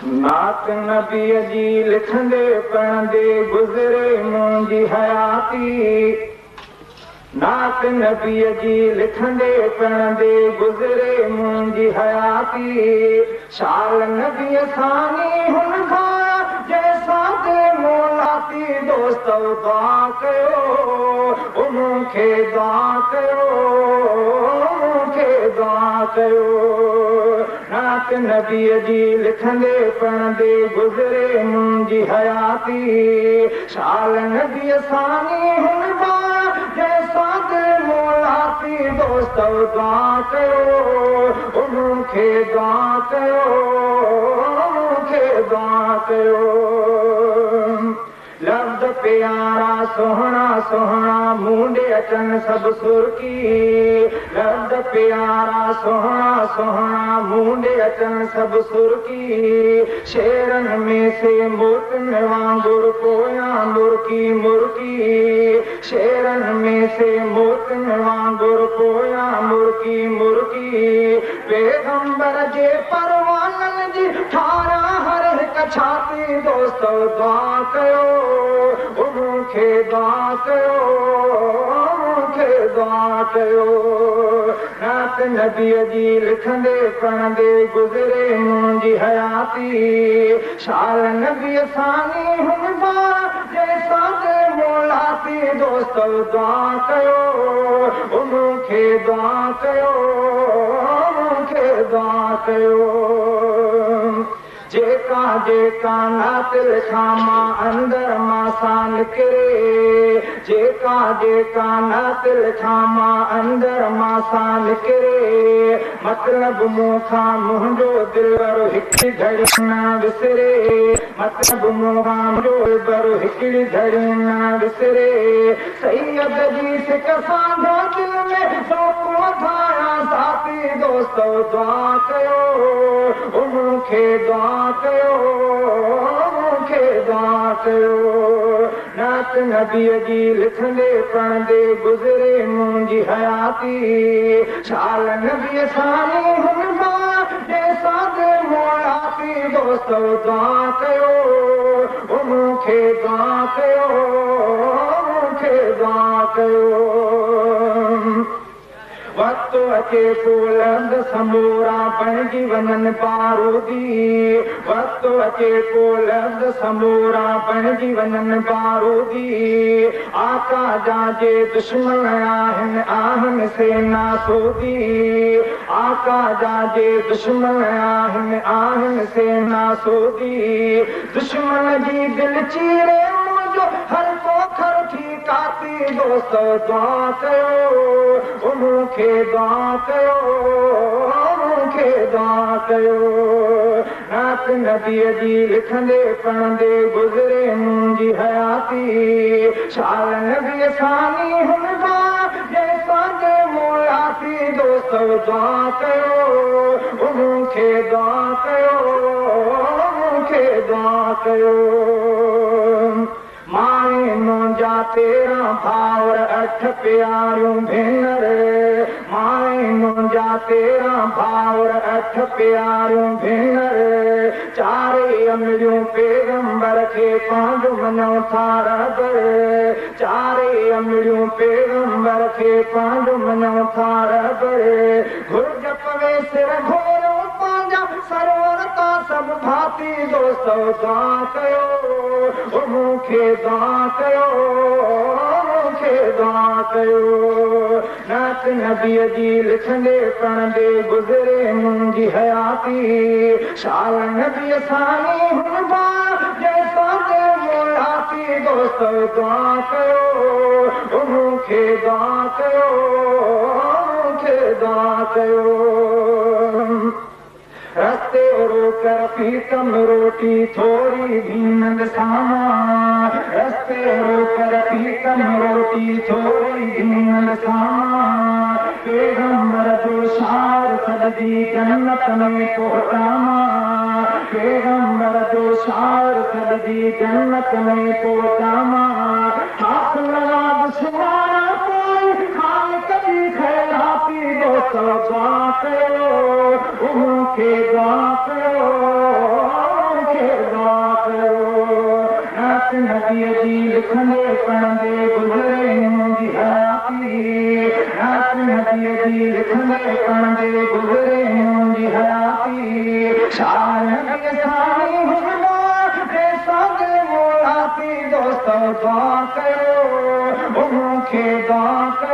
नात नबीअ जी लिखंदे पढ़ंदे गुज़रे मुंहिंजी हयाती। नात नबीअ जी लिखंदे पढ़ंदे गुज़रे मुंहिंजी हयाती। शाल नबीअ सानी हुन खां जंहिंसां ते मोलाती दोस्त दुआ कयो मूंखे दुआ कयो मूंखे दुआ कयो। नात नबीअ जी लिखंदे पढ़ंदे गुज़रे मुंहिंजी हयाती। शाल नबीअ सानी हुन खां जंहिंसां ते मोलाती दोस्त दुआ कयो मूंखे दुआ कयो मूंखे दुआ कयो। लफ़्ज़ प्यारा सोहणा सोहणा मूंडे अचनि सभु सुर्की। लफ़्ज़ प्यारा सोहणा सोहणा मूंडे अचनि सभु सुर्की। शेरनि में से मोतनि वांगुरु पोयां मुर्की मुर्की। शेरनि में से मोतनि वांगुरु पोयां मुर्की मुर्की। पैगंबर जे परवाननि जी ठारां हर हिकु छाती दोस्त दुआ कयो मूंखे दुआ कयो मूंखे दुआ कयो। नात नबीअ जी लिखंदे पढ़ंदे गुज़रे मुंहिंजी हयाती। शाल नबीअ सानी हुन खां जंहिंसां ते मोलाती दोस्त दुआ कयो मूंखे दुआ कयो मूंखे दुआ कयो। जेका जेका नात लिखां मां अंदर मां सां निकिरे। जेका जेका नात लिखां मां अंदर मां सां निकिरे। मतिलब मूंखां मुंहिंजो दिलबरो हिकड़ी घड़ी न विसरे। मतिलब मूंखां मुंहिंजो दिलबरो हिकड़ी घड़ी न विसरे। सैयद जी सिक सां दिल में सोको धाया साथी दोस्त दुआ कयो मूंखे दुआ कयो मूंखे दुआ कयो। नात नबीअ जी लिखंदे पढ़ंदे गुज़रे मुंहिंजी हयाती। शाल नबीअ सानी हुन खां जंहिंसां ते मोलाती दोस्त दुआ कयो मूंखे दुआ कयो मूंखे दुआ कयो। वक़्तु अचे तो लफ़्ज़ समूरा बणिजी वञनि बारूदी। वक़्तु अचे तो लफ़्ज़ समूरा बणिजी वञनि बारूदी। आका जा जे दुश्मन आहिनि आहिनि सेना सूदी। आका जा जे दुश्मन आहिनि आहिनि सेना सूदी। दुश्मन जी दिल चीरे मुंहिंजो हर पोखर थी काती दोस्त दुआ कयो मूंखे दुआ कयो मूंखे दुआ कयो। नात नबीअ जी लिखंदे पढ़ंदे गुज़रे मुंहिंजी हयाती। शाल नबीअ सानी हुन खां जंहिंसां ते मोलाती दोस्त दुआ कयो मूंखे दुआ कयो मूंखे दुआ कयो। माए मुंहिंजा 13 भाउर 8 प्यारियूं भेनर। माए मुंहिंजा 13 भाउर 8 प्यारियूं भेनर। 4 अमलियूं पैगंबर खे पंहिंजो मञो था रहबर। 4 अमलियूं पैगंबर खे पंहिंजो मञो था रहबर। घुर्ज पवे सिर घोरो पंहिंजा सरवर तां सभु भाती दोस्त दुआ कयो मूंखे दुआ कयो मूंखे दुआ कयो। नात नबीअ जी लिखंदे पढ़ंदे गुज़रे मुंहिंजी हयाती। शाल नबीअ सानी हुन खां जंहिंसां ते मोलाती दोस्त दुआ कयो मूंखे दुआ कयो मूंखे दुआ कयो। रस्ते रोकर पीतम रोटी थोड़ी भीनंद सामा। रस्ते रोकर पीतम रोटी थोड़ी भीनंद सामा। पैगंबर जो शार सददी जन्नत में पहुंचामा। पैगंबर जो शार सददी जन्नत में पहुंचामा। हाथ लगा दुश्मन कोई खान कभी खैराती दोस्त दुआ कयो मूंखे दुआ कयो नबीअ जी लिखंदे पढ़ंदे गुज़रे मुंहिंजी हयाती नात नबीअ जी लिखंदे पढ़ंदे गुज़रे मुंहिंजी हयाती शान नबीअ साईं हुजमा हे सागे मोलाती दोस्त दुआ कयो मूंखे दुआ कयो